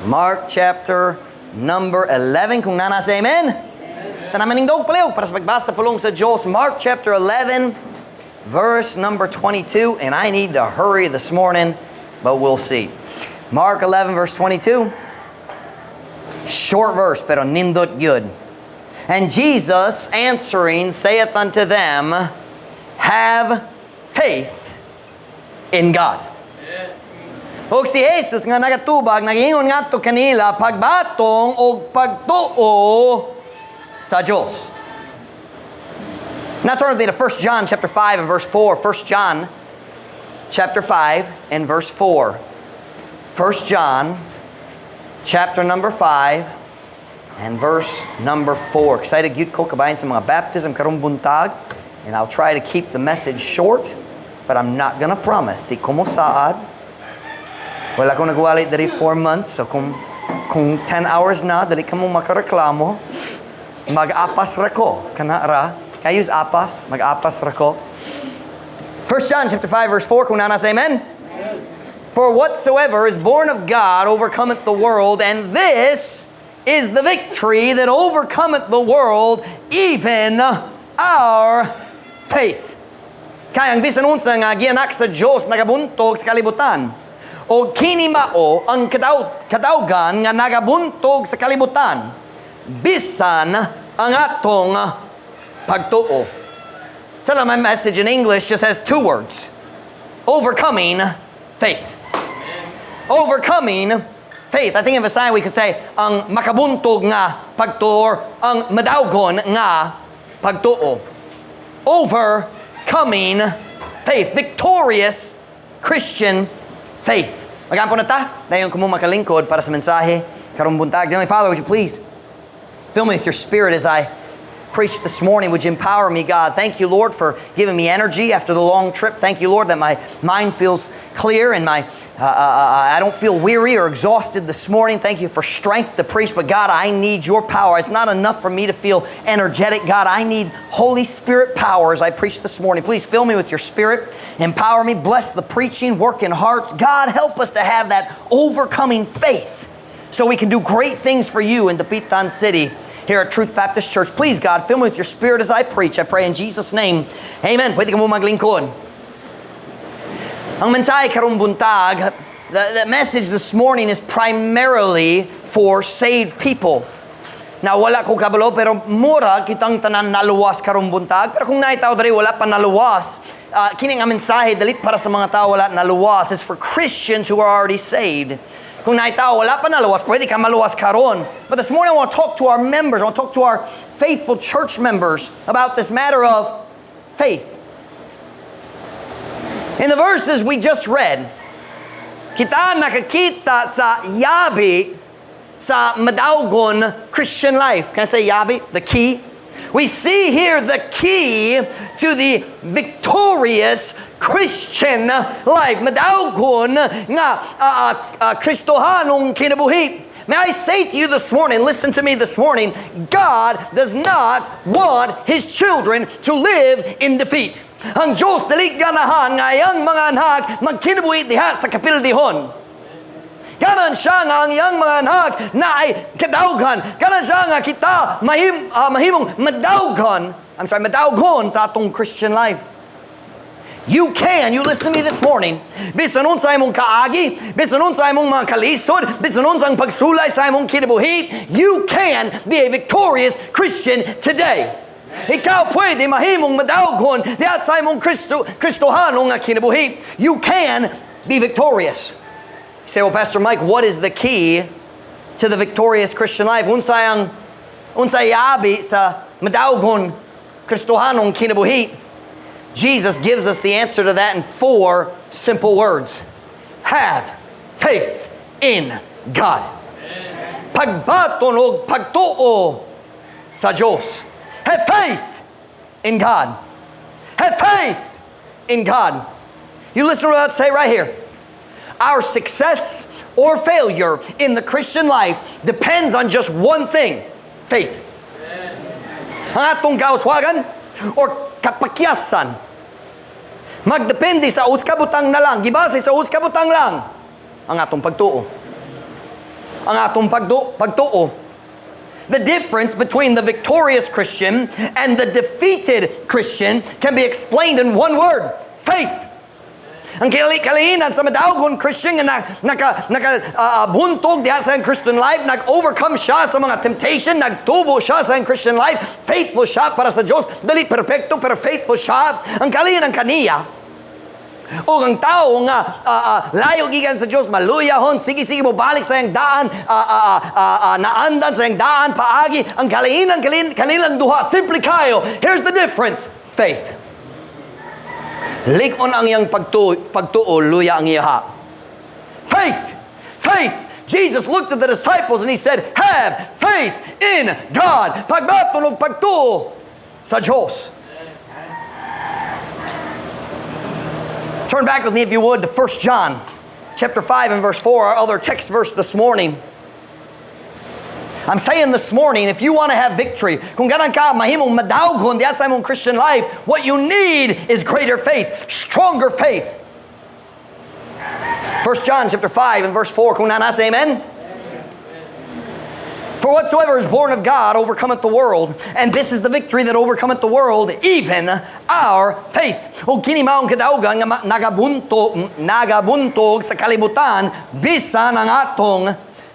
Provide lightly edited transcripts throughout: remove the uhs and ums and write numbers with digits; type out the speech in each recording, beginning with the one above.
Mark chapter number 11. Kung nanasa, amen? Tanaman dog paliw para sa pagbasa pulong sa Diyos. Mark chapter 11, verse number 22. And I need to hurry this morning, but we'll see. Mark 11, verse 22. Short verse, pero nindot good. And Jesus answering saith unto them, have faith in God. Og si Jesus nga nagatubag, nag-ingon nga to kanila, pagbatong o pagtuo sa Diyos. Now turn with me to 1 John chapter 5 and verse 4. 1 John chapter 5 and verse 4. 1 John chapter number 5 and verse number 4. Excited gyud ko kabayan sa mga baptism karong buntag, and I'll try to keep the message short, but I'm not gonna promise. Di ko mo saad. Wala akong nagwalit dari 4 months, so kung 10 hours na, dali ka mong makareklamo, mag-apas rako. Kanara. Can I use apas? Mag-apas rako. 1 John chapter 5 verse 4, kung nanas, amen? For whatsoever is born of God overcometh the world, and this is the victory that overcometh the world, even our faith. Kaya ang bisan unsa nga gianak sa Dios nagabuntog sa kalibutan. O kinimao ang kadaugan nga nagabuntog sa kalibutan, bisan ang atong pagtuo. Tell them my message in English just has 2 words. Overcoming faith. Overcoming faith. I think in Visayas we could say, ang makabuntog nga pagtuo, or ang madaugon nga pagtuo. Overcoming faith. Victorious Christian faith. Magampo na ta. Dayon ko mo makalingkod para sa mensahe karong buntag. Dear Father, would you please fill me with your spirit as I preach this morning. Would you empower me, God? Thank you, Lord, for giving me energy after the long trip. Thank you, Lord, that my mind feels clear and I don't feel weary or exhausted this morning. Thank you for strength to preach. But God, I need your power. It's not enough for me to feel energetic. God, I need Holy Spirit power as I preach this morning. Please fill me with your spirit. Empower me. Bless the preaching. Work in hearts. God, help us to have that overcoming faith so we can do great things for you in Dapitan City here at Truth Baptist Church. Please, God, fill me with your spirit as I preach. I pray in Jesus' name. Amen. Pwede ka mo maglingkod. Ang mensahe karong buntag, the message this morning is primarily for saved people. Now, wala ko kabalo, pero mura kitang tanan naluwas karong buntag. Pero kung naitaw dari wala pa naluwas, kining ang mensahe dalit para sa mga tao wala naluwas. It's for Christians who are already saved. Kung naitaw wala pa naluwas, pwede ka maluwas karon. But this morning I want to talk to our members, I want to talk to our faithful church members about this matter of faith. In the verses we just read, kita nakakita sa yabi sa madaugon Christian life. Can I say yabi? The key. We see here the key to the victorious Christian life. Madaugon nga Kristohanong kinabuhi. May I say to you this morning, listen to me this morning, God does not want His children to live in defeat. Ang Diyos dali ganahan nga iyang mga anak magkinabuhi diha sa kapildihon. Ganan siya nga ang iyang mga anak na ay kadaugan. Ganan siya nga kita mahimong madaugan sa atong Christian life. You listen to me this morning, bisan unsa imong kaagi, bisan unsa imong mga kalisod, bisan unsa ang pagsulay sa imong kinabuhi, you can be a victorious Christian today. Ikaw pwede mahimong madaugon diha sa imong Kristohanong nga kinabuhi. You can be victorious. You say, well, Pastor Mike, what is the key to the victorious Christian life? Unsay abi sa madaugon Kristohanong kinabuhi? Jesus gives us the answer to that in 4 simple words. Have faith in God. Pagbaton o pagtuo sa Diyos. Have faith in God. Have faith in God. You listen to what I say right here. Our success or failure in the Christian life depends on just one thing. Faith. Ang atong kauswagan or kapakyasan magdepende sa uskabutang na lang, gibase sa uskabutang lang ang atong pagtuo. ang atong pagtuo. The difference between the victorious Christian and the defeated Christian can be explained in one word: faith. Ang kalihinan sa madaugon Christian nga nakabuntog diha sa Christian life, nag-overcome siya sa mga temptation, nagtubo siya sa Christian life, faithful siya para sa Diyos, dali perfecto pero faithful siya. Ang kalihinan kaniya, o ang tao nga layo gikan sa Diyos, maluyahon, sige mo balik sa iyang daan, naandan sa iyang daan, paagi. Ang kalihinan kanilang duha, simple kayo. Here's the difference: faith. Likon ang iyang pagtuo, luya ang iyaha. Faith! Faith! Jesus looked at the disciples and He said, have faith in God. Pagbatulog pagtuo sa Diyos. Turn back with me, if you would, to 1 John chapter 5 and verse 4, our other text verse this morning. I'm saying this morning, if you want to have victory, kung ganan ka mahimong madaugon diya sa imong Christian life, what you need is greater faith, stronger faith. 1 John chapter 5 and verse 4, kung nanasa, amen? For whatsoever is born of God overcometh the world, and this is the victory that overcometh the world, even our faith. O kini maong kadaugan nga nagabuntog sa kalibutan bisan ang atong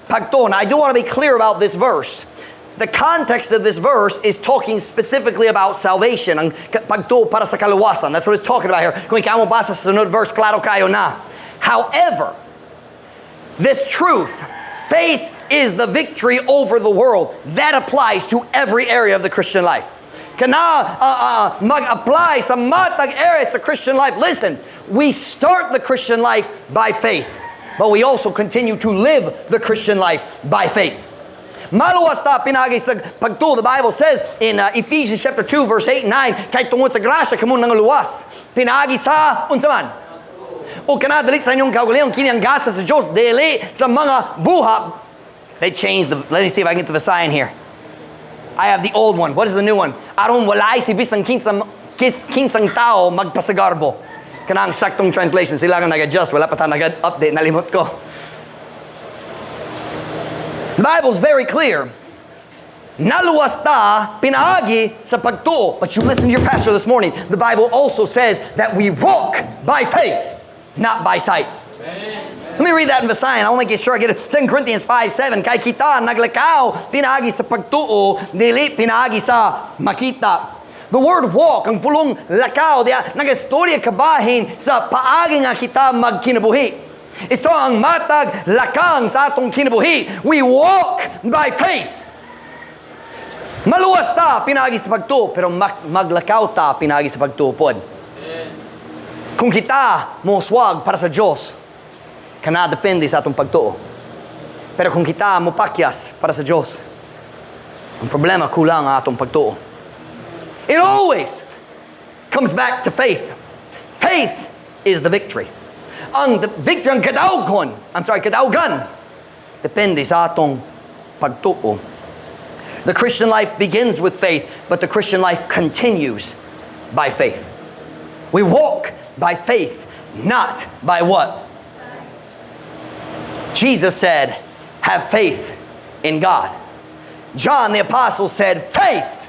pagtuo. Now, I do want to be clear about this verse. The context of this verse is talking specifically about salvation, ang pagtuo para sa kaluwasan. That's what it's talking about here. Kung ikaw mo basa sa sunod verse, klaro kayo na. However, this truth, faith is the victory over the world. That applies to every area of the Christian life. Kana mag-apply sa matag areas of Christian life. Listen, we start the Christian life by faith, but we also continue to live the Christian life by faith. Maluwas ta pinagi sa pagtuo. The Bible says in Ephesians chapter 2 verse 8 and 9, kay tungod sa grasya kamo nang luwas, pinagi sa unsa man? O kana dali sa inyong kaugalingon kini ang gasa sa Dios dili sa mga buha. They changed the, let me see if I can get to the sign here. I have the old one. What is the new one? Aron walay si bisang kinsang tao magpasagarbo. Kanang saktong translation. Sila nga nag-adjust. Wala pa tayo nag-update. Nalimot ko. The Bible's very clear. Naluwas ta, pinaagi sa pagtuo. But you listen to your pastor this morning. The Bible also says that we walk by faith, not by sight. Let me read that in the sign. I want to make sure I get it. 2 Corinthians 5:7. Kay kita, naglakaw, pinaagi sa pagtuo, dili pinaagi sa makita. The word walk, ang pulong lakaw, diya, nagastorya kabahin sa paagi nga kita magkinabuhi. Ito ang matag lakang sa atong kinabuhi. We walk by faith. Maluwas ta, pinagi sa pagtuo, pero maglakaw ta, pinagi sa pagtuo pod. Kung kita mo swag para sa Diyos, kana depende sa atong pagtuo. Pero kung kita mo pakyas para sa Diyos, ang problema kulang ang atong pagtuo. It always comes back to faith. Faith is the victory. Ang victory, ang kadaugan, depende sa atong pagtuo. The Christian life begins with faith, but the Christian life continues by faith. We walk by faith, not by what? Jesus said, have faith in God. John the Apostle said, faith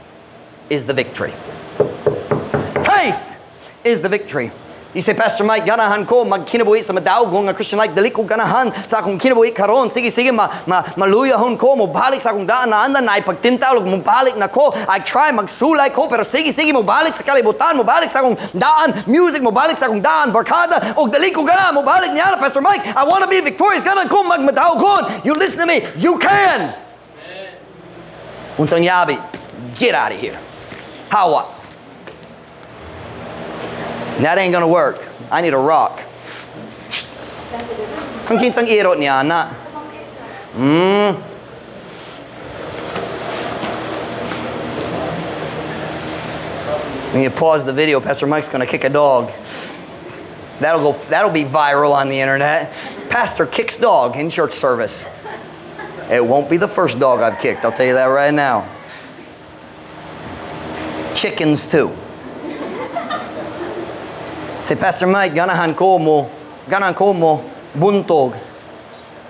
is the victory. Faith is the victory. You say, Pastor Mike, ganahan ko magkinabuhi sa madaugon nga Christian life. Dali ko ganahan sa akong kinabuhi karon. Sige, maluyahon ko. Mubalik sa akong daan na andan na ipagtintalog. Mubalik na ko. I try magsulay ko. Pero sige, mubalik sa kalibutan. Mubalik sa akong daan. Music, mubalik sa akong daan. Barkada. O dali ko ganahan. Mubalik niya na, Pastor Mike. I want to be victorious. Ganahan ko magmadaugon. You listen to me. You can. Unsang yabi. Get out of here. How what? That ain't gonna work. I need a rock. Ang kinsang irot niya na. When you pause the video, Pastor Mike's gonna kick a dog. That'll be viral on the internet. Pastor kicks dog in church service. It won't be the first dog I've kicked, I'll tell you that right now. Chickens too. Say, Pastor Mike, ganahan ko mo buntog.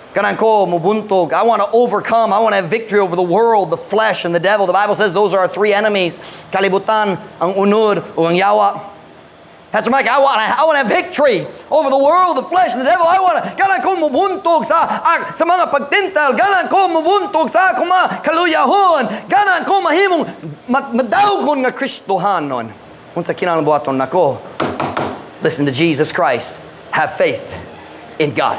Kanang ko mubuntog. I want to overcome. I want to have victory over the world, the flesh, and the devil. The Bible says those are our three enemies. Kalibutan, ang unod, o ang yawa. Pastor Mike, I want to have victory over the world, the flesh, and the devil. I want to, ganang ko mubuntog sa mga pagtintal. Ganang ko mubuntog sa akong mga kaluyahon. Ganang ko mahimong madawgon nga Kristohanon. Unsa kinahanglan nako? Listen to Jesus Christ. Have faith in God.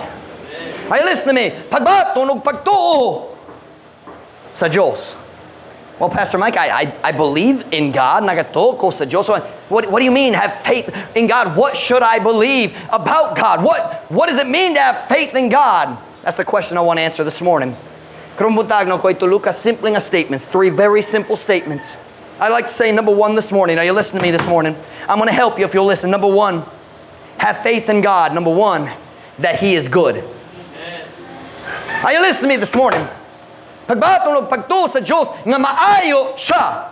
Ay, listen to me. Pagbaton ug pagtuo sa Diyos. Well, Pastor Mike, I believe in God. Nagatuo ko sa Diyos. What do you mean, have faith in God? What should I believe about God? What does it mean to have faith in God? That's the question I want to answer this morning. Karumbuntag ko ito Lucas, simple nga statements. Three very simple statements. I'd like to say number one this morning. Are you listening to me this morning? I'm going to help you if you'll listen. Number one, have faith in God. Number one, that He is good. Are you listening to me this morning? Pagbatong pagtuo sa Diyos nga maayo siya.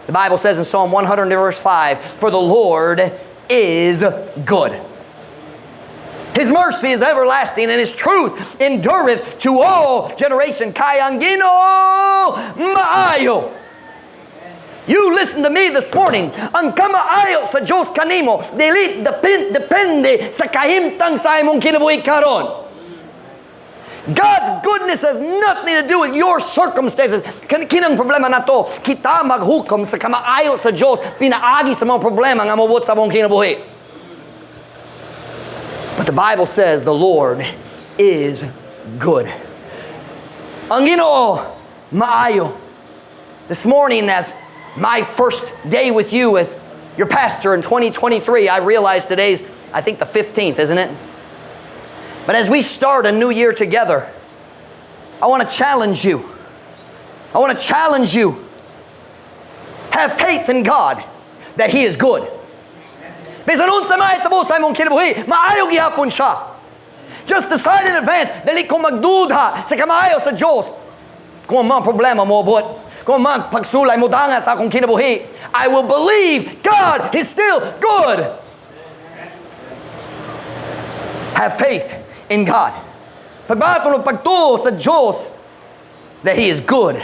The Bible says in Psalm 100 verse 5, for the Lord is good. His mercy is everlasting and His truth endureth to all generation. Kaya ang Ginoo maayo. You listen to me this morning. Ang kamaayo sa Diyos kanimo, depende sa kahimtang sa imong kinabuhi karon. God's goodness has nothing to do with your circumstances. Kinang problema na to, kita maghukom sa kamaayo sa Diyos, pinaagi sa mga problema nga mabot sa mong kinabuhi. But the Bible says the Lord is good. Ang Ginoo maayo. This morning, as my first day with you as your pastor in 2023, I realize today's, I think, the 15th, isn't it? But as we start a new year together, I want to challenge you. I want to challenge you. Have faith in God that He is good. Bisan unsa mahitabo sa imong kinabuhi, maayo gihapon siya. Just decide in advance, dili ko magduda sa kamaayo sa Diyos. Kung ang mga problema mo abot, kung ang pagsulay mo danga sa akong kinabuhi, I will believe God is still good. Have faith in God. Pagbatong pagtuo sa Diyos that He is good.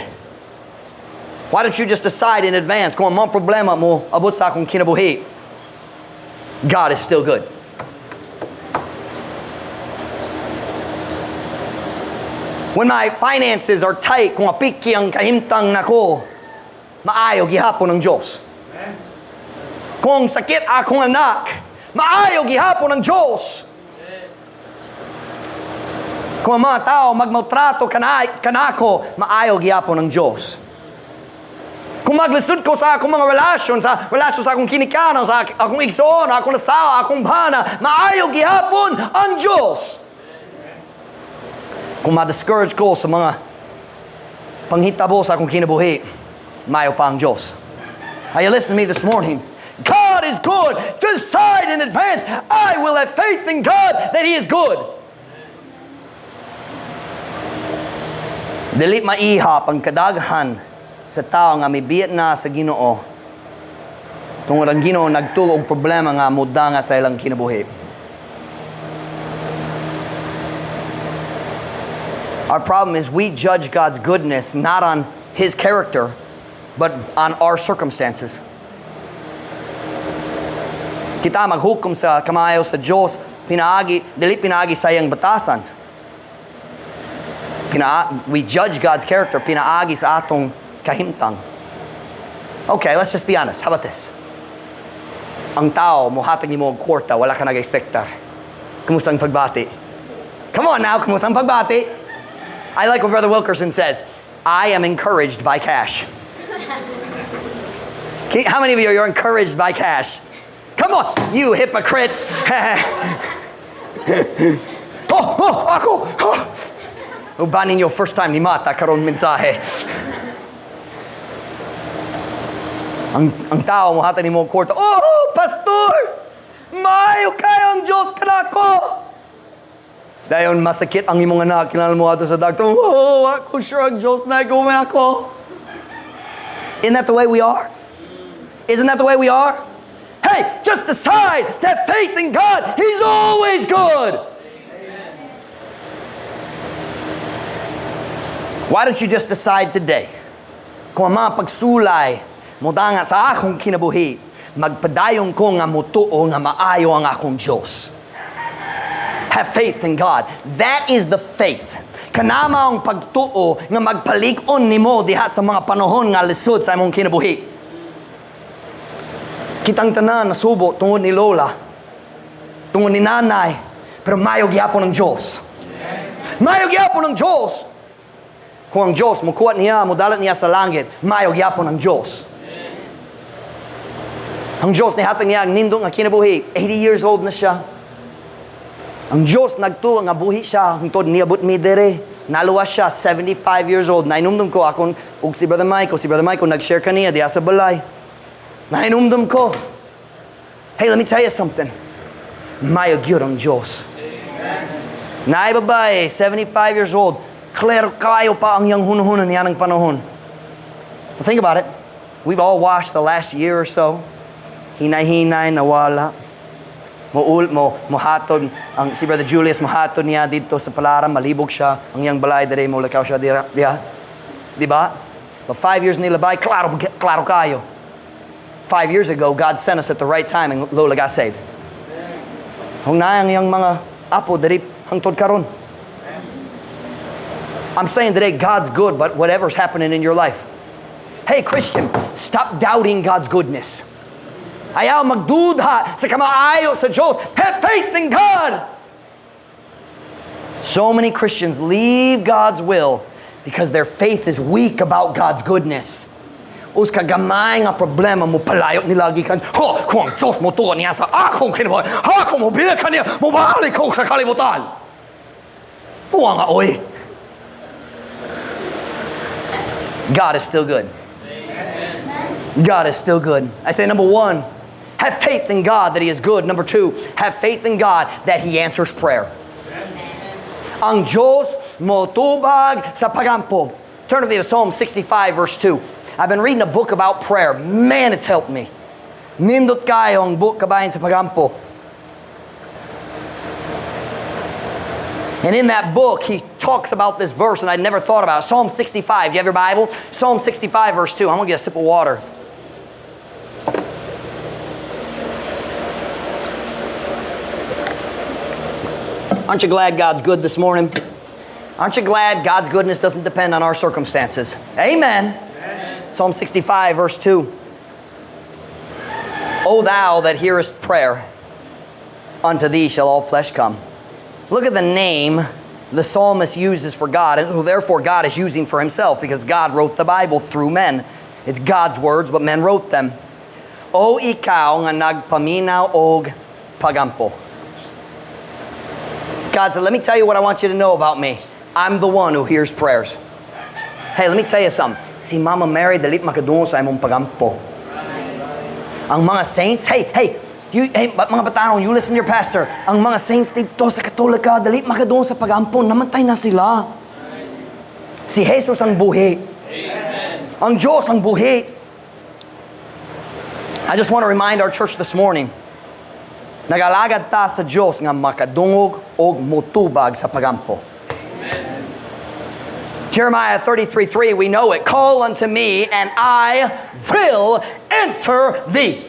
Why don't you just decide in advance, kung ang mga problema mo abot sa akong kinabuhi, God is still good. When my finances are tight, kung apiki ang kahimtang nako, maayo gihapon ng Diyos. Kung sakit akong anak, maayo gihapon ng Diyos. Kung ang mga tao magmaltrato kanako, maayo gihapon ng Diyos. Kung maglisod ko sa akong mga relasyon sa akong kinikanan, sa akong igsoon, akong asawa, akong bana, maayo gihapon ang Diyos. Kung ma-discourage ko sa mga panghitabo sa akong kinabuhi, maayo pa ang Diyos. Are you listening to me this morning? God is good. Decide in advance, I will have faith in God that He is good. Dili maihap ang kadaghan sa tao nga mibiyat na sa Ginoo. Tungod ang Ginoo nagtuo og problema nga muda nga sa ilang kinabuhi. Our problem is we judge God's goodness not on His character, but on our circumstances. Kita maghukom sa kamaayo sa Diyos, dili pinaagi sa iyang batasan. We judge God's character, pinaagi sa atong kahimtang. Okay, let's just be honest. How about this? Ang tao, muhatag ni mo og kwarta, wala ka nag-expectar. Kumusta ang pagbati? Come on now, kumusta ang pagbati? I like what Brother Wilkerson says. I am encouraged by cash. How many of you are encouraged by cash? Come on, you hypocrites. Ako! Uban ninyo first time ni Mata karon mensahe. Ang tao mo hatan nimo kwarta. Oh, pastor! Maayo kayo ang Diyos kanako. Dayon masakit ang imong anak kinahanglan mo ato sa doktor. Oh, ako sure ang Diyos na gumen ako. Isn't that the way we are? Isn't that the way we are? Hey, just decide to have faith in God. He's always good. Why don't you just decide today, kung ang mga pagsulay, mudanga sa akong kinabuhi, magpadayon ko nga mutuo nga maayo ang akong Diyos. Have faith in God. That is the faith. Kanama ang pagtuo nga magpalig-on nimo diha sa mga panahon nga lisod sa imong kinabuhi. Kitang tanan nasubo tungod ni lola, tungod ni nanay, pero mayo gyapon ng Diyos. Mayo gyapon ng Diyos. Kung ang Diyos mukuha niya, mudalat niya sa langit, mayo gyapon ng Diyos. Ang Diyos nihatag niya ang nindong nga kinabuhi. 80 years old na siya. Ang Diyos nagtuo nga buhi siya. Hangtod niabot mi dere. Naluwas siya, 75 years old. Nainumdum ko akong ug si Brother Michael nag-share kaniya diya sa balay. Nainumdum ko. Hey, let me tell you something. Mayo gyud ang Diyos. Naay babae, 75 years old. Klaro kayo pa ang yang hunuhunan niya ng panahon. But think about it. We've all watched the last year or so. Hinay-hinay, nawala. Muhatod, si Brother Julius, muhatod niya dito sa Palaran, malibog siya. Ang yang balay, dere mo lakaw siya diya. Diba? But 5 years nilabay, klaro kayo. 5 years ago, God sent us at the right time and Lola got saved. Kung na ang yang mga apo, dere hangtod karon. I'm saying today, God's good, but whatever's happening in your life. Hey, Christian, stop doubting God's goodness. Ayaw magduda sa kamaayo sa Diyos. Have faith in God. So many Christians leave God's will because their faith is weak about God's goodness. Us kagamay nga problema mo palayo nilagi kan. Kung ang Diyos mo tuwa niya sa akong kinabuhi. Kung mo bilang kaniya, mabalik ko sa kalibutan. Buwa nga, oy. God is still good. God is still good. I say number 1, have faith in God that He is good. Number 2, have faith in God that He answers prayer. Ang Diyos motubag sa pagampo. Turn with me to Psalm 65 verse 2. I've been reading a book about prayer. Man, it's helped me. Nindot kayo ang book kabayan sa pagampo. And in that book, he talks about this verse, and I never thought about it. Psalm 65. Do you have your Bible? Psalm 65 verse 2. I'm going to get a sip of water. Aren't you glad God's good this morning? Aren't you glad God's goodness doesn't depend on our circumstances? Amen. Amen. Psalm 65, verse 2. O thou that hearest prayer, unto thee shall all flesh come. Look at the name the psalmist uses for God, and therefore God is using for Himself, because God wrote the Bible through men. It's God's words, but men wrote them. O ikaw nga nagpaminaw og pagampo. God said, let me tell you what I want you to know about me. I'm the one who hears prayers. Hey, let me tell you something. Si Mama Mary, dalit makadungo sa imong pagampo. Ang mga saints, hey, mga batanong, you listen to your pastor. Ang mga saints dito sa Katolika, dalit makadungo sa pagampo, namatay na sila. Si Jesus ang buhi. Amen. Ang Diyos ang buhi. I just want to remind our church this morning, nagalagad ta sa Diyos nga makadungog o mutubag sa pagampo. Amen. Jeremiah 33:3, we know it. Call unto me, and I will answer thee,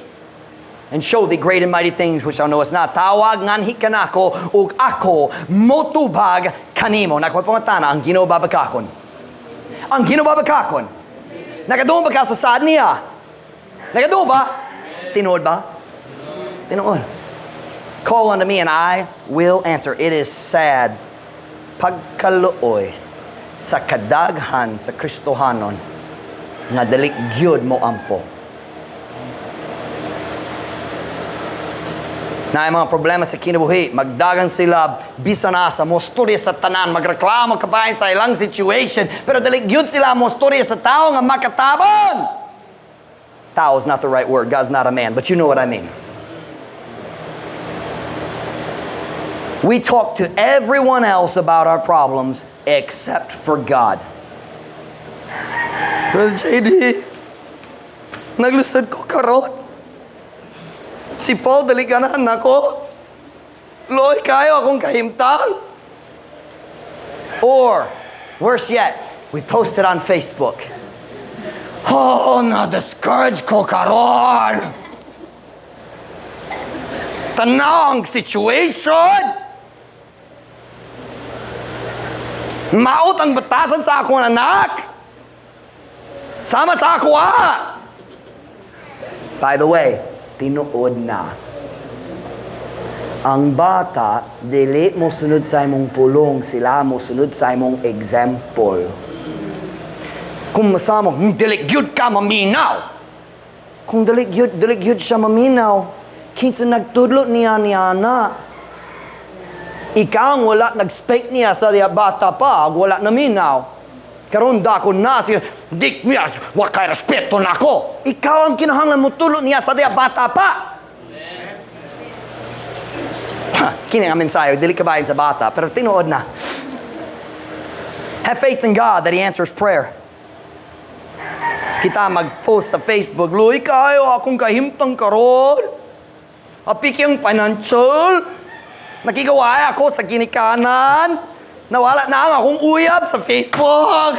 and show thee great and mighty things which thou knowest not. Tawag nganhi kanako, ug ako mutubag kanimo. Nakapangutana, ang Ginoo babakakon. Ang Ginoo babakakon. Nakadungog ba ka sa saad niya? Nakadungog ba? Tinuod ba? Tinuod. Call unto me and I will answer. It is sad. Pagkaluoy sa kadaghan sa Kristohanon nga dali gyud mo ampo. Na mga problema sa kinabuhi, magdagan sila bisan na sa mostorya sa tanan, magreklamo kabayan sa ilang situation, pero dali gyud sila mostorya sa tao nga makatabang. Tao is not the right word. God's not a man, but you know what I mean. We talk to everyone else about our problems except for God. Brother JD, naglusad ko karon. Si Paul, dali ganahan ako. Loy kayo akong kahimtang. Or, worse yet, We post it on Facebook. Oh, na-discourage ko karon. Tanang situation. Maot ang batasan sa akong anak. Sama sa ako By the way, tinuod na. Ang bata, dili mo sunod sa imong pulong, sila mo sunod sa imong example. Kung masama, dili gyud ka maminaw. Kung dili gyud siya maminaw, kinsa nagtudlo niya na. Ikaw ang wala nag-spake niya sa diya bata pa, wala naminaw. Karon dako na siya, dik niya, wakay respeto na ako. Ikaw ang kinahanglan mo tulo niya sa diya bata pa. Kini ang mensahe, dili kabayan sa bata, pero tinuod na. Have faith in God that He answers prayer. Kita mag-post sa Facebook, luy kayo, akong kahimtang karon. Apik yung financial. Nakigaway ako sa ginikanan. Nawala na ang akong uyab sa Facebook.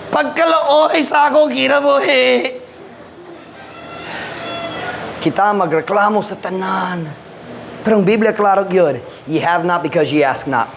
Pagkalooy sa akong kinabuhi. Kita magreklamo sa tanan. Pero ang Biblia klaro yun. Ye have not because ye ask not.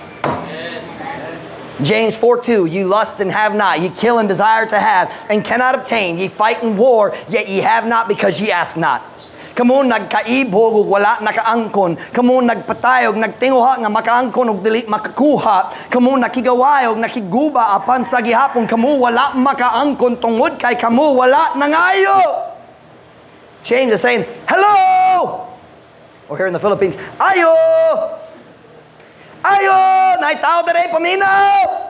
James 4:2, you lust and have not, ye kill and desire to have, and cannot obtain, ye fight in war, yet ye have not because ye ask not. Kamo nagkaibog ug wala nakaangkon, kamo nagpatayog nagtinguha nga makaangkon ug dili makakuha, kamo nakigaway ug nakiguba apan sa gihapon kamo wala makaangkon tungod kay kamo wala nangayo. James is saying, hello! Or here in the Philippines, ayo! Ayo! Naitaw dere paminaw!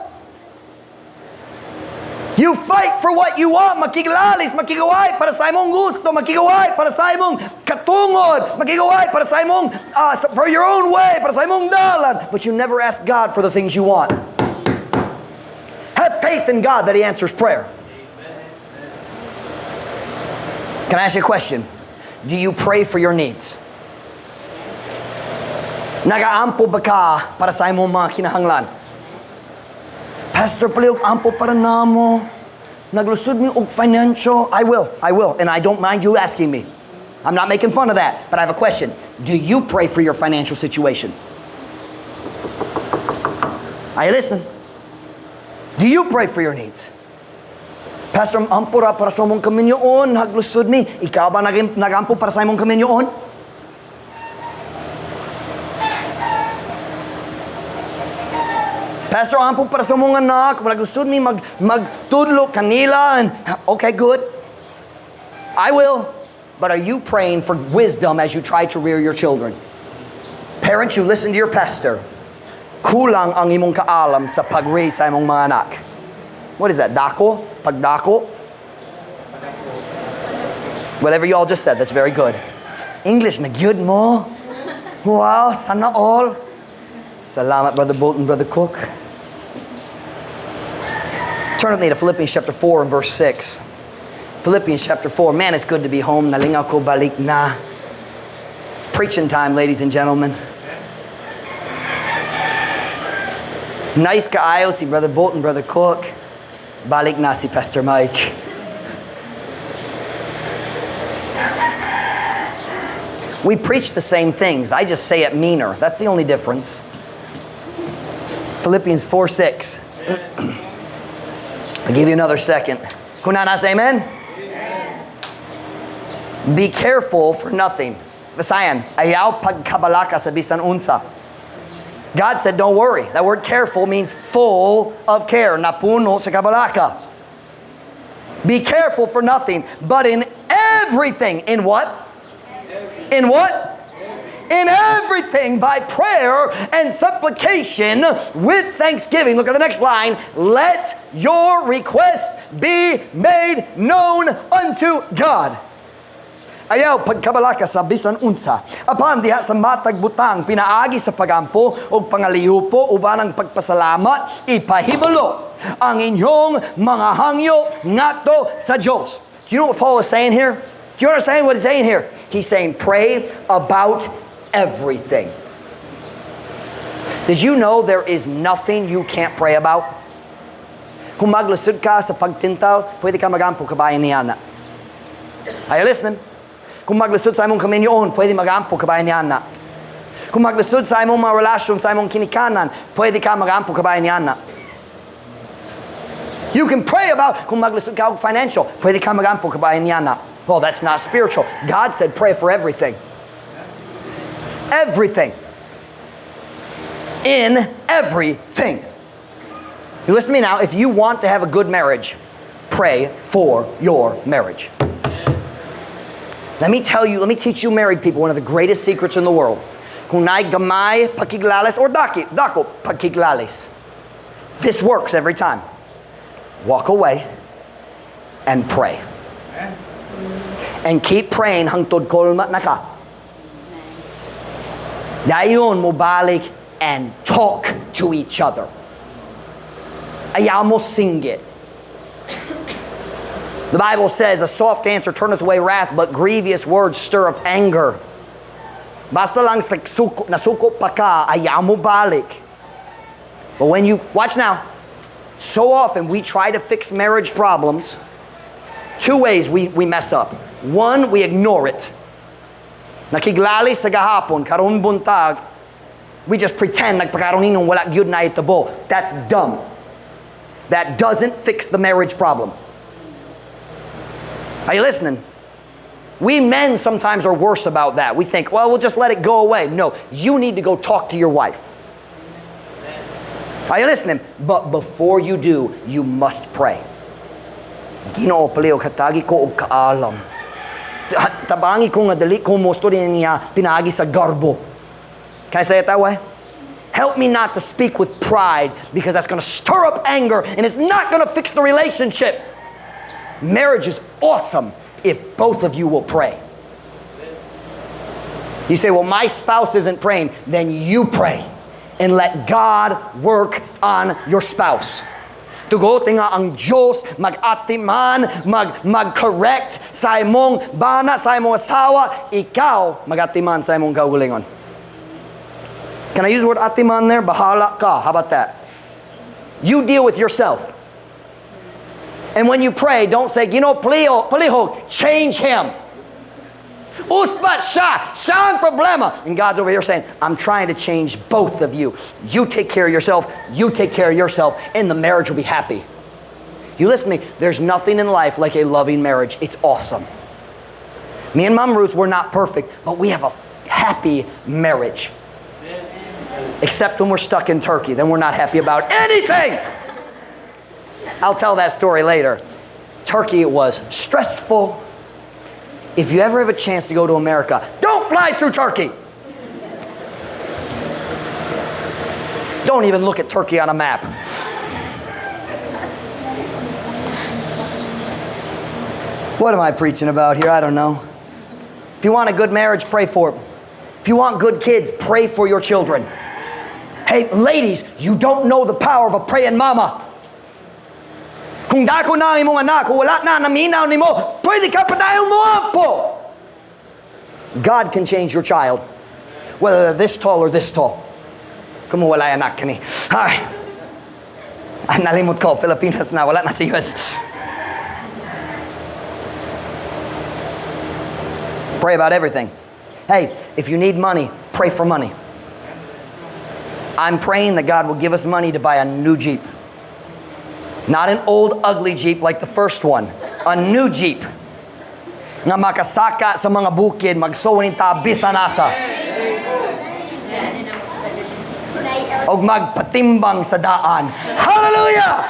You fight for what you want. Makiglalis, makigaway para sa imong gusto, makigaway para sa imong katungod, makigaway para sa imong for your own way, para sa imong dalan. But you never ask God for the things you want. Have faith in God that He answers prayer. Can I ask you a question? Do you pray for your needs? Nagaampo ba ka para sa imong mga kinahanglan? Pastor, paliog ampo para namo. Naglusod mi og financial. I will. And I don't mind you asking me. I'm not making fun of that. But I have a question. Do you pray for your financial situation? I listen. Do you pray for your needs? Pastor, ampo ra para sa mong kaminyoon. Naglusod mi. Ikaw ba nagampo para sa mong kaminyoon? Pastor, ampo para sa mga anak, maglusod mi magtudlo kanila, and okay, good. I will. But are you praying for wisdom as you try to rear your children? Parents, you listen to your pastor. Kulang ang imong kaalam sa pag-raise sa imong mga anak. What is that? Dako? Pagdako? Whatever you all just said, that's very good. English na gyud mo. Wow, sana all. Salamat, Brother Bolton, Brother Cook. Turn with me to Philippians chapter 4 and verse 6. Philippians chapter 4. Man, it's good to be home. Nalingaw ko balik na. It's preaching time, ladies and gentlemen. Nice kaayo si Brother Bolton, Brother Cook. Balik na si Pastor Mike. We preach the same things. I just say it meaner. That's the only difference. Philippians 4:6. I'll give you another second. Kunana say amen? Be careful for nothing. Basayan, ayaw pagkabalaka sa bisan unsa. God said, don't worry. That word careful means full of care. Napuno sa kabalaka. Be careful for nothing, but in everything. In what? In what? In everything by prayer and supplication with thanksgiving. Look at the next line. Let your requests be made known unto God. Ayaw pagkabalaka sa bisan unsa. Apan diha sa matag butang pinaagi sa pagampo o pangaliyupo uban ang pagpasalamat ipahibalo ang inyong mga hangyo ngadto sa Dios. Do you know what Paul is saying here? Do you understand what he's saying here? He's saying pray about everything. Did you know there is nothing you can't pray about? Kung maglusod ka sa pagtintaw, pwede ka magampo kabayan ni Ana. Are you listening? Kung maglusod sa imong kaminyoon, pwede magampo kabayan ni Ana. Kung maglusod sa imong mga relasyon, sa imong kinikanan, pwede ka magampo kabayan ni Ana. You can pray about kung maglusod ka og financial, pwede ka magampo kabayan ni Ana. Well, that's not spiritual. God said pray for everything. Everything. In everything. You listen to me now. If you want to have a good marriage, pray for your marriage. Let me teach you married people one of the greatest secrets in the world. Kung naay gamay pakiglales or dako pakiglales. This works every time. Walk away and pray. And keep praying hangtod kolma na ka. Dayon mo balik and talk to each other. Ayaw mo singgit. The Bible says, a soft answer turneth away wrath, but grievous words stir up anger. Basta lang nasuko pa ka, ayaw mo balik. But when you, watch now, so often we try to fix marriage problems. Two ways we mess up. One, we ignore it. Nakiglali sa gahapon, karon buntag, we just pretend nagpakaroninong wala gyud na itabo. That's dumb. That doesn't fix the marriage problem. Are you listening? We men sometimes are worse about that. We think, well, we'll just let it go away. No, you need to go talk to your wife. Are you listening? But before you do, you must pray. Ginoo paleo katagi ko og kaalam. Tabangi ko nga dali ko mosto din niya pinagi sa garbo. Can I say it that way? Help me not to speak with pride, because that's going to stir up anger and it's not going to fix the relationship. Marriage is awesome if both of you will pray. You say, well, my spouse isn't praying. Then you pray and let God work on your spouse. Tugote nga ang Diyos mag-atiman, mag-correct sa imong bana, sa imong asawa. Ikaw mag-atiman sa imong kaugalingon. Can I use the word atiman there? Bahala ka. How about that? You deal with yourself. And when you pray, don't say, palihog, change him. Uspat siya ang problema. And God's over here saying, I'm trying to change both of you. You take care of yourself, you take care of yourself, and the marriage will be happy. You listen to me, there's nothing in life like a loving marriage. It's awesome. Me and Mom Ruth, we're not perfect, but we have a happy marriage. Except when we're stuck in Turkey, then we're not happy about anything. I'll tell that story later. Turkey was stressful. If you ever have a chance to go to America, don't fly through Turkey. Don't even look at Turkey on a map. What am I preaching about here? I don't know. If you want a good marriage, pray for it. If you want good kids, pray for your children. Hey, ladies, you don't know the power of a praying mama. Kung dako na ang imong anak, kung wala na naminaw nimo, pwede ka padayon mo apo. God can change your child, whether they're this tall or this tall. Kung wala anak kani. Alright. Nalimot ko, Pilipinas na, wala na sa US. Pray about everything. Hey, if you need money, pray for money. I'm praying that God will give us money to buy a new Jeep. Not an old, ugly Jeep like the first one. A new Jeep. Nga makasaka sa mga bukid, magsuwanin tabi sa nasa. O magpatimbang sa daan. Hallelujah!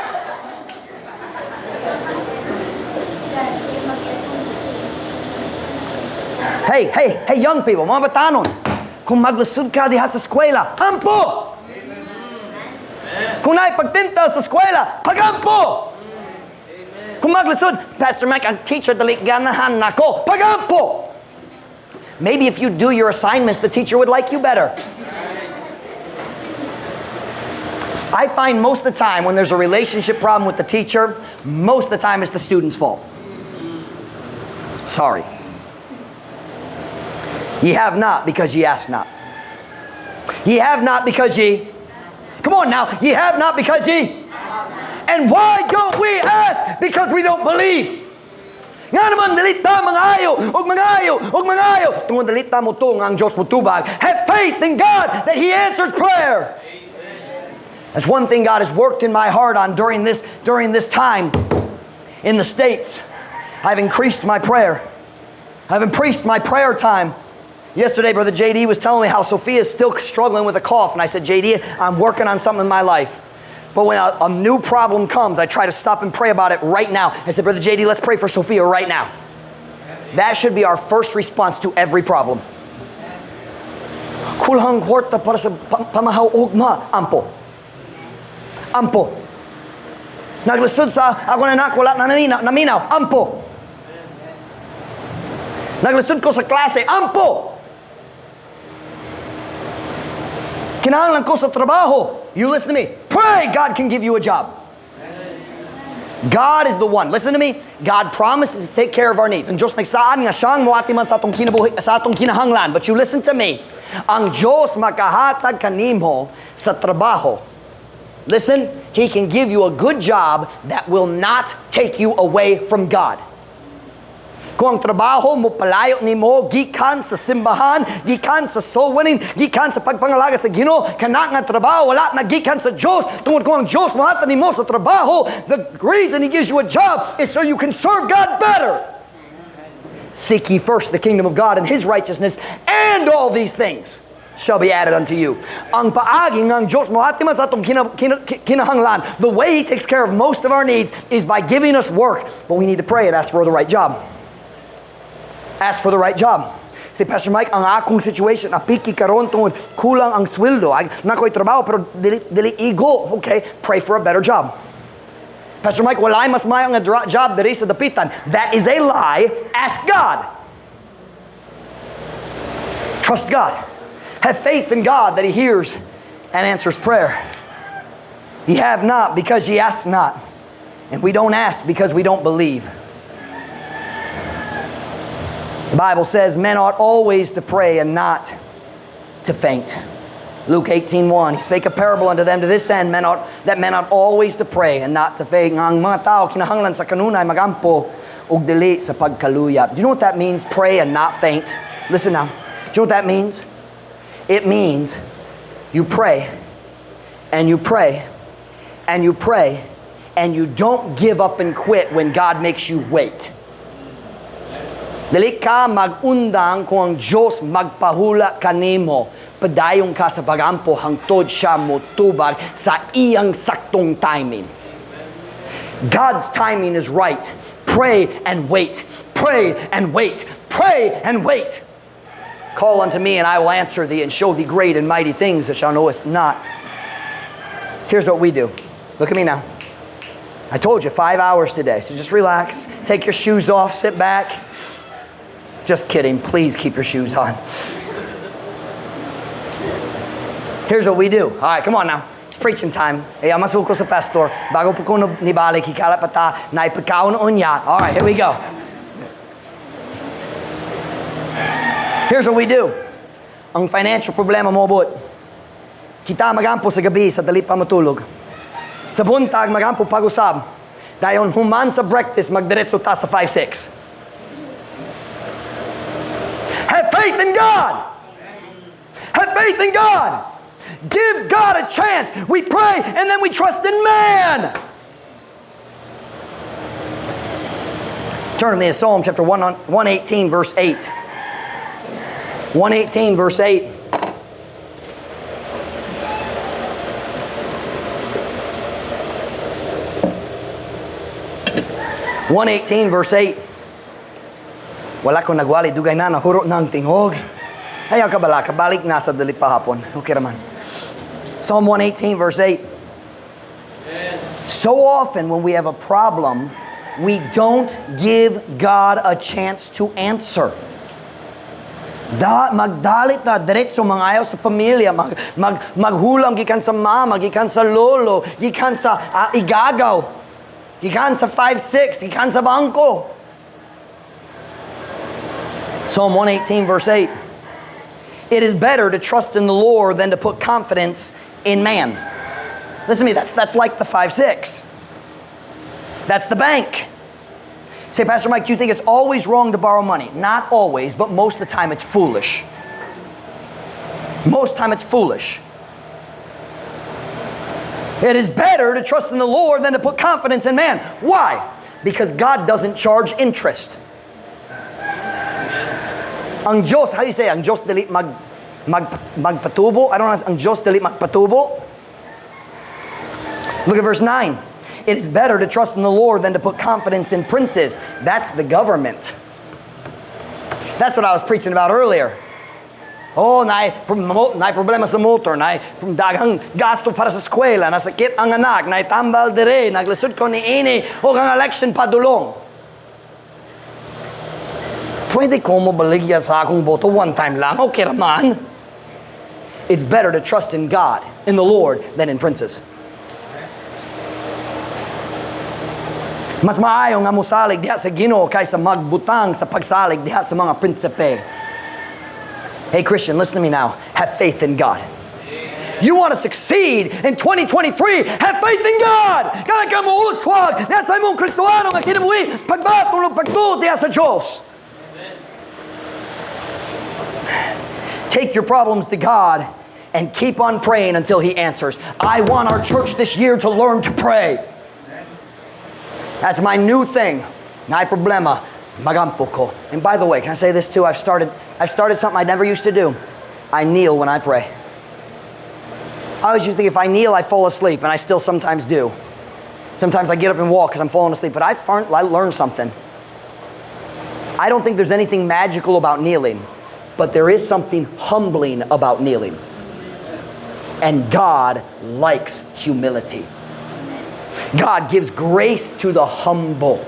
Hey, young people, mga batanon. Kung maglusod ka diha sa eskwela, ampo! Kung naipagtinta sa eskwela, pagampo! Kung maglusod, Pastor Mike, ang teacher dali ganahan nako, pagampo! Maybe if you do your assignments, the teacher would like you better. I find most of the time when there's a relationship problem with the teacher, most of the time it's the student's fault. Sorry. Ye have not because ye ask not. Ye have not because ye... Come on now. Ye have not because ye... And why don't we ask? Because we don't believe. Nga naman dalita mangayo, og mangayo, og mangayo. Tungod dalita mo to ang Diyos mo tubag. Have faith in God that He answers prayer. That's one thing God has worked in my heart on during this time in the States. I've increased my prayer. I've increased my prayer time. Yesterday, Brother JD was telling me how Sophia is still struggling with a cough. And I said, JD, I'm working on something in my life. But when a new problem comes, I try to stop and pray about it right now. I said, Brother JD, let's pray for Sophia right now. That should be our first response to every problem. Kulhang kwarta para sa pamahaw ugma. Ampo. Ampo. Naglusod sa ako na anak, wala na naminaw. Ampo. Naglusod ko sa klase. Ampo. Kinahanglan ko sa trabaho. You listen to me. Pray God can give you a job. God is the one. Listen to me. God promises to take care of our needs. Ang Diyos nagsaan nga siyang muati man sa atong kinahanglan. But you listen to me. Ang Diyos makahatag kanimo sa trabaho. Listen, He can give you a good job that will not take you away from God. Kung ang trabaho mo palayo ni mo, gikan sa simbahan, gikan sa soul winning, gikan sa pagpangalaga sa Ginoo, kana nga trabaho, wala na gikan sa Diyos. Tungod kung ang Diyos mahatan ni mo sa trabaho, the reason He gives you a job is so you can serve God better. Seek ye first the kingdom of God and His righteousness, and all these things shall be added unto you. Ang paagi ng Diyos mohati man sa atong kinahanglan, the way He takes care of most of our needs is by giving us work. But we need to pray and ask for the right job. Ask for the right job. Say, Pastor Mike, ang akong situation, apiki karon tungod kulang ang sweldo. Nakoy trabaho pero dili igo. Okay, pray for a better job. Pastor Mike, walay mas mayo nga job diri sa dapitan. That is a lie. Ask God. Trust God. Have faith in God that He hears and answers prayer. Ye have not because ye ask not. And we don't ask because we don't believe. The Bible says men ought always to pray and not to faint. Luke 18:1, He spake a parable unto them to this end, that men ought always to pray and not to faint. Ang mga tao kinahanglan sa kanunay magampo ug dili sa pagkaluyap. Do you know what that means? Pray and not faint. Listen now. Do you know what that means? It means you pray and you pray and you pray and you don't give up and quit when God makes you wait. Dili ka magundang kung ang Diyos magpahula kanimo. Padayon ka sa pagampo hangtod siya motubag sa iyang saktong timing. God's timing is right. Pray and wait. Pray and wait. Pray and wait. Call unto me and I will answer thee and show thee great and mighty things that thou knowest not. Here's what we do. Look at me now. I told you 5 hours today, so just relax. Take your shoes off, sit back. Just kidding. Please keep your shoes on. Here's what we do. All right, come on now. It's preaching time. Hey, masuk ko sa pastor. Bago po ko nibalik, hikala pa ta, naipagkaon unya. All right, here we go. Here's what we do. Ang financial problema mo bot. Kita magampo sa gabi sa dali pa matulog. Sa buntag magampo pag-usab. Dayon human sa breakfast magdiretso ta sa 5-6. Have faith in God. Have faith in God. Give God a chance. We pray and then we trust in man. Turn with me to Psalm chapter 118 verse 8. 118 verse 8. Verse 8. Wala ko nagwali, dugay na, nahuro ng tingog. Ayaw ka bala, kabalik na sa dali pa hapon. Okay naman. Psalm 118 verse 8. So often when we have a problem, we don't give God a chance to answer. Magdalit na diretso mangayaw sa pamilya, maghulam gikan sa mama, gikan sa lolo, gikan sa igagaw, gikan sa 5-6, gikan sa bangko. Psalm 118 verse 8. It is better to trust in the Lord than to put confidence in man. Listen to me, that's like the 5-6. That's the bank. Say, Pastor Mike, do you think it's always wrong to borrow money? Not always, but most of the time it's foolish. Most time it's foolish. It is better to trust in the Lord than to put confidence in man. Why? Because God doesn't charge interest. Ang Diyos, how do you say? Ang Diyos dili magpatubo? I don't know. Ang Diyos dili magpatubo? Look at verse 9. It is better to trust in the Lord than to put confidence in princes. That's the government. That's what I was preaching about earlier. Oh, naay problema sa motor, naay daghang gasto para sa eskwela, nasakit ang anak, naay tambal dire, naglisod ko ni ini, o ang election padulong. Pwede ko mo baligya sa akong boto one time lang, okay raman. It's better to trust in God, in the Lord, than in princes. Mas maayo nga musalig diha sa Ginoo kaysa magbutang sa pagsalig diha sa mga prinsipe. Hey Christian, listen to me now. Have faith in God. You want to succeed in 2023, have faith in God. Kana ka mo uswag, diha sa imong Kristohano nga kinabuhi, pagbatong pagtuo diha sa Diyos. Take your problems to God and keep on praying until He answers. I want our church this year to learn to pray. That's my new thing. Naay problema, magampo ko. And by the way, can I say this too? I've started something I never used to do. I kneel when I pray. I always used to think if I kneel, I fall asleep, and I still sometimes do. Sometimes I get up and walk because I'm falling asleep, but I learned something. I don't think there's anything magical about kneeling, but there is something humbling about kneeling. And God likes humility. God gives grace to the humble.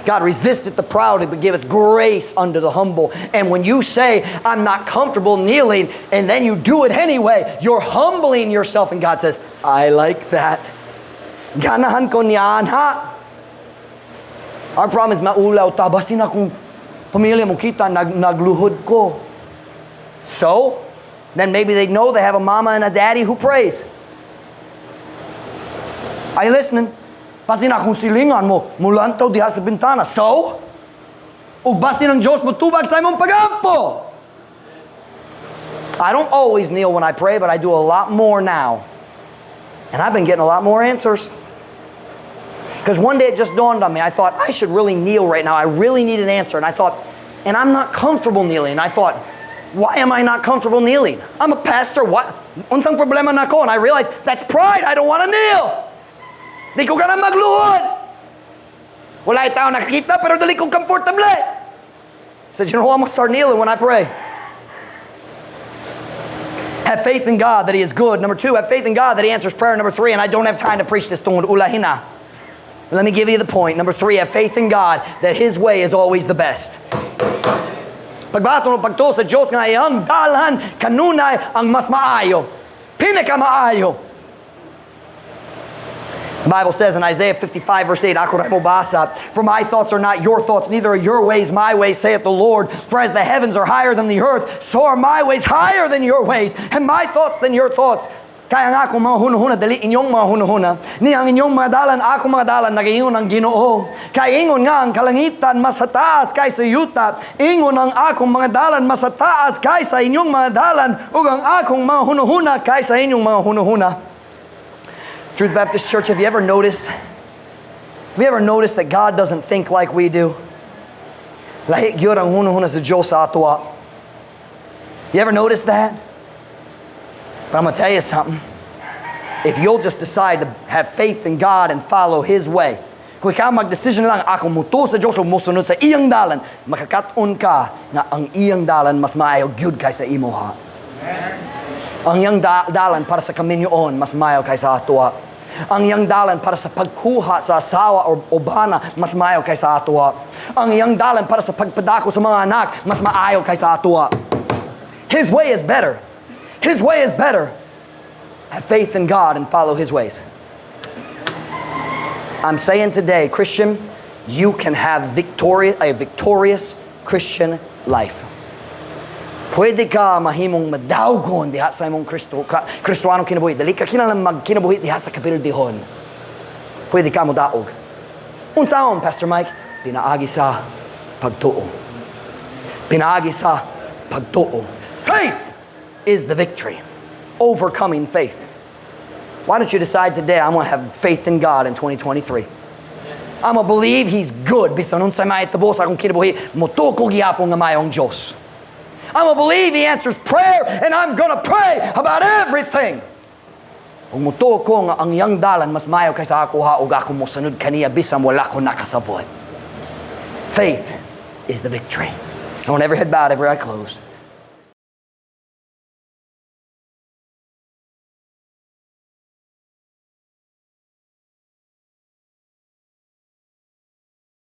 God resisteth the proud, but giveth grace unto the humble. And when you say, I'm not comfortable kneeling, and then you do it anyway, you're humbling yourself, and God says, I like that. Ganahan ko niyan, ha? Our problem is maulaw ta. Basin akong pamilya mo kita, nagluhod ko. So, then maybe they know they have a mama and a daddy who prays. Are you listening? Basin akong silingan mo, mulantaw diha sa bintana. So, ug basin ang Diyos mo tubag sa imong pagampo. I don't always kneel when I pray, but I do a lot more now. And I've been getting a lot more answers. Because one day it just dawned on me. I thought, I should really kneel right now. I really need an answer. And I thought, and I'm not comfortable kneeling. And I thought, why am I not comfortable kneeling? I'm a pastor. What? Unsang problema na ko? And I realized, that's pride. I don't want to kneel. Di ko ka na magluhod. Wala tao nakakita, pero dali ko comfortable. I said, you know what? I'm going to start kneeling when I pray. Have faith in God that He is good. Number 2, have faith in God that He answers prayer. Number 3, and I don't have time to preach this tungod ulahina. Let me give you the point. Number 3, have faith in God that His way is always the best. Pagbato ng pagtuo sa Diyos nga iyang dalan kanunay ang mas maayo. Pinaka maayo. The Bible says in Isaiah 55 verse 8, ako rin mo basa, for my thoughts are not your thoughts, neither are your ways my ways, saith the Lord. For as the heavens are higher than the earth, so are my ways higher than your ways, and my thoughts than your thoughts. Kaya nga akong mga hunahuna, dali inyong mga hunahuna. Ni ang inyong mga dalan, akong mga dalan, nag-ingon ang Ginoo. Kaya ingon nga ang kalangitan, mas taas kaysa yuta. Ingon ang akong mga dalan, mas taas kaysa inyong mga dalan. Ug ang akong mga hunahuna, kaysa inyong mga hunahuna. Truth Baptist Church, have you ever noticed that God doesn't think like we do? Lahi gyud ang hunahuna sa Diyos sa atwa. You ever notice that? But I'm going to tell you something. If you'll just decide to have faith in God and follow His way, kung ikaw mag-decision lang, ako muto sa Diyos o musunod sa iyang dalan, makakaton ka na ang iyang dalan mas maayo gyud kaysa imo ha. Ang iyang dalan para sa kaminyoon mas maayo kaysa atwa. Ang iyang dalan para sa pagkuha sa asawa o bana, mas maayo kaysa atwa. Ang iyang dalan para sa pagpadako sa mga anak, mas maayo kaysa atwa. His way is better. His way is better. Have faith in God and follow His ways. I'm saying today, Christian, you can have a victorious Christian life. Pwede ka mahimong madawgon diha sa imong Kristoanong kinabuhi. Dali ka kinalang magkinabuhi diha sa kapildihon. Pwede ka modaog. Unsaon, Pastor Mike? Pinaagi sa pagtuo. Pinaagi sa pagtuo. Faith is the victory. Overcoming faith. Why don't you decide today, I'm going to have faith in God in 2023. I'm going to believe He's good. Bisan unsay mahitabo sa akong kinabuhi, mutuko gyapon nga mayong Diyos. I'm going to believe He answers prayer, and I'm going to pray about everything. Kung mutuko nga ang iyang dalan mas mayo kaysa ako ha ug ako mosunod kaniya bisan wala ko nakasabot. Faith is the victory. I want every head bowed, every eye closed.